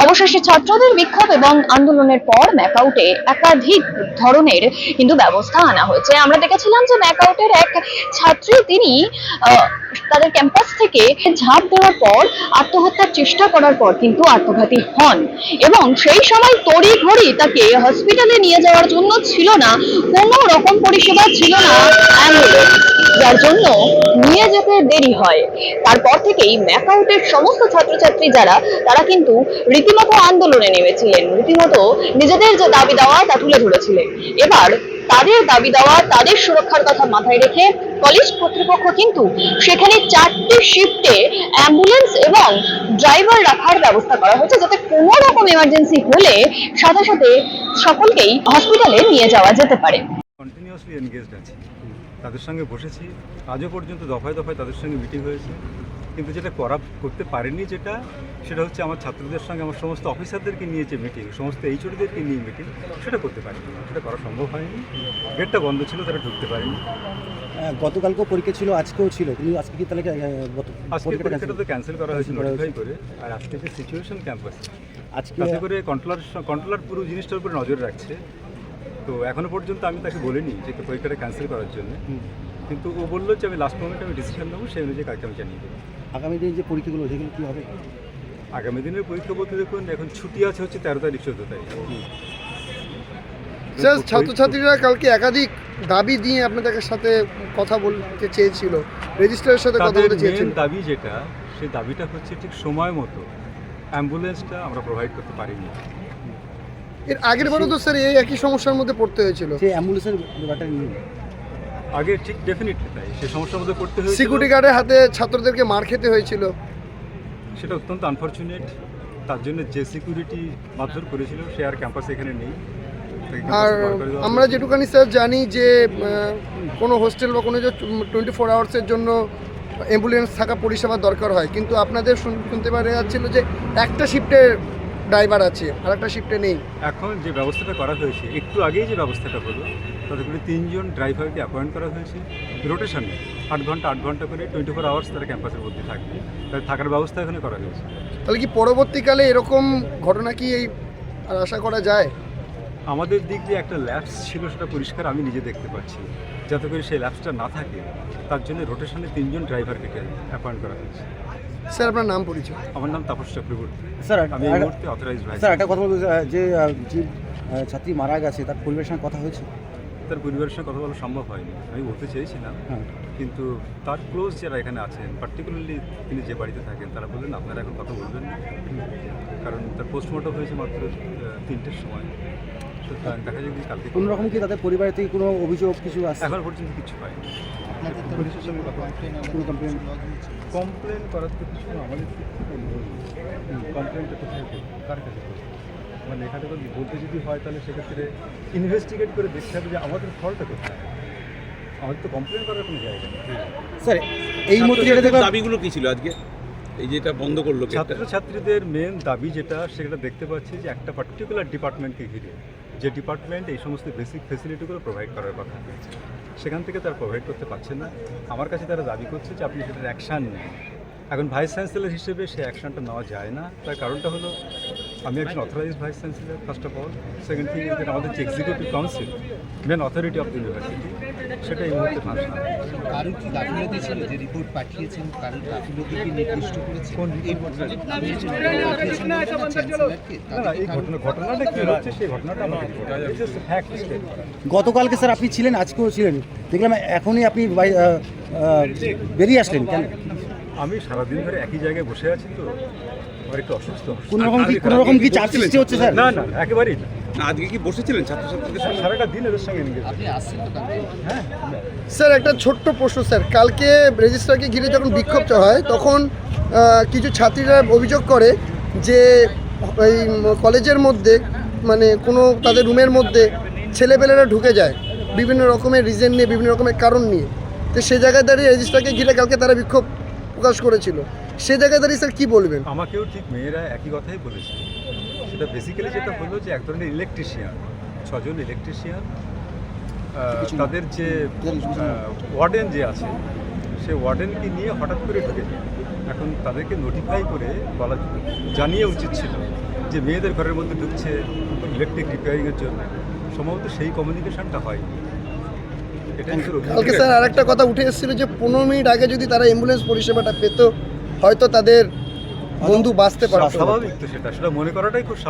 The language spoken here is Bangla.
অবশেষে ছাত্রদের বিক্ষোভ এবং আন্দোলনের পর ম্যাকআউটে একাধিক ধরনের কিন্তু ব্যবস্থা আনা হয়েছে। আমরা দেখেছিলাম যে ম্যাকআউটের এক ছাত্রী তিনি তাদের ক্যাম্পাস থেকে ঝাঁপ দেওয়ার পর আত্মহত্যার চেষ্টা করার পর কিন্তু আত্মঘাতী হন এবং সেই সময় তড়িঘড়ি তাকে হসপিটালে নিয়ে যাওয়ার জন্য ছিল না কোনো রকম পরিষেবা, ছিল না অ্যাম্বুলেন্স, যার জন্য নিয়ে যেতে দেরি হয়। তারপর থেকেই ম্যাকআউটের সমস্ত ছাত্রছাত্রী যারা তারা কিন্তু রীতিমতো আন্দোলনে নেমেছিলেন, রীতিমতো নিজেদের যে দাবি দাওয়া তা তুলে ধরেছিলেন। এবার তাদের দাবি দাওয়া, তাদের সুরক্ষার কথা মাথায় রেখে কলেজ কর্তৃপক্ষ কিন্তু সেখানে 4টি শিফটে অ্যাম্বুলেন্স এবং ড্রাইভার রাখার ব্যবস্থা করা হয়েছে, যাতে কোনো রকম এমার্জেন্সি হলে সাথে সাথে সকলকেই হসপিটালে নিয়ে যাওয়া যেতে পারে। কন্টিনিউয়াসলি এনগেজড আছি, তাদের সঙ্গে বসেছি, আজও পর্যন্ত দফায় দফায় তাদের সঙ্গে মিটিং হয়েছে, কিন্তু যেটা করতে পারেনি সেটা হচ্ছে আমার ছাত্রদের সঙ্গে আমার সমস্ত অফিসারদেরকে নিয়ে যে মিটিং, সমস্ত এইচওডিদেরকে নিয়ে মিটিং, সেটা করতে পারিনি, সেটা করা সম্ভব হয়নি। গেটটা বন্ধ ছিল, তারা ঢুকতে পারেনি। গতকালকেও পরীক্ষা ছিল, আজকেও ছিল, কিন্তু আজকে কি তাহলে আজকে পরীক্ষাটা তো ক্যান্সেল করা হয়েছে নোটিফাই করে। আর আজকে যে সিচুয়েশন ক্যাম্পাসে, আজকে তাতে করে কন্ট্রোলার পুরো জিনিসটার উপরে নজর রাখছে। তো এখনো পর্যন্ত আমি তাকে বলিনি যে পরীক্ষাটা ক্যান্সেল করার জন্য, কিন্তু ও বললো যে আমি লাস্ট মোমেন্টে আমি ডিসিশন নেবো, সেই অনুযায়ী কালকে আমি জানিয়ে দেবো। আগামী দিনে যে পরীক্ষাগুলো সেগুলো কী হবে? আগামী দিনের পরীক্ষা বলতে দেখুন, এখন ছুটি আছে হচ্ছে 13 তারিখ 14 তারিখ। স্যার, ছাত্রছাত্রীরা কালকে একাধিক দাবি দিয়ে আপনাদের সাথে কথা বলতে চেয়েছিল, রেজিস্ট্রারের সাথে কথা বলতে চেয়েছিল। দাবি যেটা, সেই দাবিটা হচ্ছে ঠিক সময় মতো অ্যাম্বুলেন্সটা আমরা প্রোভাইড করতে পারিনি। এর আগের বারও তো স্যার এই একই সমস্যার মধ্যে পড়তে হয়েছিল। সেই অ্যাম্বুলেন্সের ব্যাপারটা নিয়ে আগে ঠিক ডেফিনেটলি তাই, সেই সমস্যার মধ্যে পড়তে হয়েছিল। সিকিউরিটি গার্ডের হাতে ছাত্রদেরকে মার খেতে হয়েছিল, সেটা অত্যন্ত আনফর্চুনেট। তার জন্য যে সিকিউরিটি মারধর করেছিল সে আর ক্যাম্পাসে এখানে নেই। আর আমরা যেটুকানি স্যার জানি যে কোনো হোস্টেল বা কোনো যে 24 আওয়ার্সের জন্য অ্যাম্বুলেন্স থাকা পরিষেবা দরকার হয়, কিন্তু আপনাদের শুনতে পাওয়া যাচ্ছিল যে একটা শিফটের ড্রাইভার আছে আর একটা শিফটে নেই। এখন যে ব্যবস্থাটা করা হয়েছে, একটু আগেই যে ব্যবস্থাটা হলো, তাতে করে 3 জন ড্রাইভারকে অ্যাপয়েন্ট করা হয়েছে রোটেশনে, 8 ঘন্টা করে 24 আওয়ার্স তারা ক্যাম্পাসের মধ্যে থাকবে, তাদের থাকার ব্যবস্থা এখানে করা হয়েছে। তাহলে কি পরবর্তীকালে এরকম ঘটনা কি এই আশা করা যায়? আমাদের দিক দিয়ে একটা ল্যাপস ছিল, সেটা পরিষ্কার আমি নিজে দেখতে পাচ্ছি। যাতে করে সেই ল্যাপসটা না থাকে, তার জন্য রোটেশনে 3 জন ড্রাইভারকে অ্যাপয়েন্ট করা হয়েছে। স্যার, আপনার নাম পরিচয়? আমার নাম তাপস চক্রবর্তী। স্যার, আমি এই মুহূর্তে অথরাইজড ভাইস। স্যার, একটা কথা বলবো, যে ছাত্রী মারা গেছে তার পরিবারের সঙ্গে কথা হয়েছে? তার পরিবারের সঙ্গে কথা বলা সম্ভব হয়নি, আমি বলতে চেয়েছিলাম, কিন্তু তার ক্লোজ যারা এখানে আছেন, পার্টিকুলারলি তিনি যে বাড়িতে থাকেন, তারা বললেন আপনারা এখন কথা বলবেন না, কারণ তার পোস্টমর্টম হয়েছে মাত্র 3টের সময়। সুতরাং দেখা যায় কালকে কোনো রকম কি তাদের পরিবারের থেকে কোনো অভিযোগ কিছু আছে? এখন পর্যন্ত কিছু পাইনি। কমপ্লেন করার তো কিছু আমাদের কমপ্লেনটা কোথায় কার কাছে করবো? মানে এখানে তো বলতে যদি হয়, তাহলে সেক্ষেত্রে ইনভেস্টিগেট করে দেখতে হবে যে আমাদের ফলটা কোথায়। আমাদের তো কমপ্লেন করার কোনো জায়গা নেই। স্যার, এই মুহূর্তে দাবিগুলো কি ছিল আজকে, এই যেটা বন্ধ করলো? ছাত্রছাত্রীদের মেন দাবি যেটা, সেটা দেখতে পাচ্ছি যে একটা পার্টিকুলার ডিপার্টমেন্টকে ঘিরে, যে ডিপার্টমেন্ট এই সমস্ত বেসিক ফেসিলিটিগুলো প্রোভাইড করার কথা, সেখান থেকে তারা প্রোভাইড করতে পারছে না। আমার কাছে তারা দাবি করছে যে আপনি সেটার অ্যাকশান নেন। এখন ভাইস চ্যান্সেলর হিসেবে সেই অ্যাকশানটা নেওয়া যায় না। তার কারণটা হলো, আমি একজন authorized vice chancellor first of all. Second thing is that আমাদের যে executive council, main authority of the university, সেটা এই মুহূর্তে ফাংশন। কারণ কি গাফিলতি ছিল যে রিপোর্ট পাঠিয়েছেন, কারণ গাফিলতি কি নির্দিষ্ট করেছে? কোন এই ঘটনাটা কি হচ্ছে, সেই ঘটনাটা আমাদের ফ্যাক্ট। গতকালকে স্যার আপনি ছিলেন, আজকেও ছিলেন, দেখলাম এখনই আপনি বেরিয়ে আসলেন কেন? আমি সারাদিন ধরে একই জায়গায় বসে আছি, তো আমার একটু অসুস্থ। কোনো রকম কি চাপ সৃষ্টি হচ্ছে স্যার? না না, একেবারেই না। আজকে কি বসেছিলেন ছাত্রছাত্রীদের সঙ্গে? সারাটা দিন এদের সঙ্গে এনগেজ। আপনি আসছেন তো কালকে? হ্যাঁ স্যার, একটা ছোট্ট প্রশ্ন স্যার, কালকে রেজিস্ট্রারকে ঘিরে যখন বিক্ষোভ হয়, তখন কিছু ছাত্রীরা অভিযোগ করে যে এই কলেজের মধ্যে, মানে কোনো তাদের রুমের মধ্যে ছেলেপেলেরা ঢুকে যায় বিভিন্ন রকমের রিজন নিয়ে, বিভিন্ন রকমের কারণ নিয়ে। তো সেই জায়গায় দাঁড়িয়ে রেজিস্ট্রারকে ঘিরে কালকে তারা বিক্ষোভ প্রকাশ করেছিল, সে জায়গায় দাঁড়িয়ে স্যার কী বলবেন? আমাকেও ঠিক মেয়েরা একই কথাই বলেছে। সেটা বেসিক্যালি যেটা হলো যে এক ধরনের ইলেকট্রিশিয়ান, 6 জন ইলেকট্রিশিয়ান, তাদের যে ওয়ার্ডেন যে আছে, সে ওয়ার্ডেনকে নিয়ে হঠাৎ করে ঢুকে যায়। এখন তাদেরকে নোটিফাই করে জানিয়ে উচিত ছিল যে মেয়েদের ঘরের মধ্যে ঢুকছে ইলেকট্রিক রিপেয়ারিংয়ের জন্য, সম্ভবত সেই কমিউনিকেশনটা হয়। এটা কালকে স্যার আরেকটা কথা উঠে এসেছিল যে 15 মিনিট আগে যদি তারা অ্যাম্বুলেন্স পরিষেবাটা পেত হয়তো তাদের বন্ধু বাঁচতে পারতো। স্বাভাবিক তো, সেটা মনে করাটাই খুব স্বাভাবিক।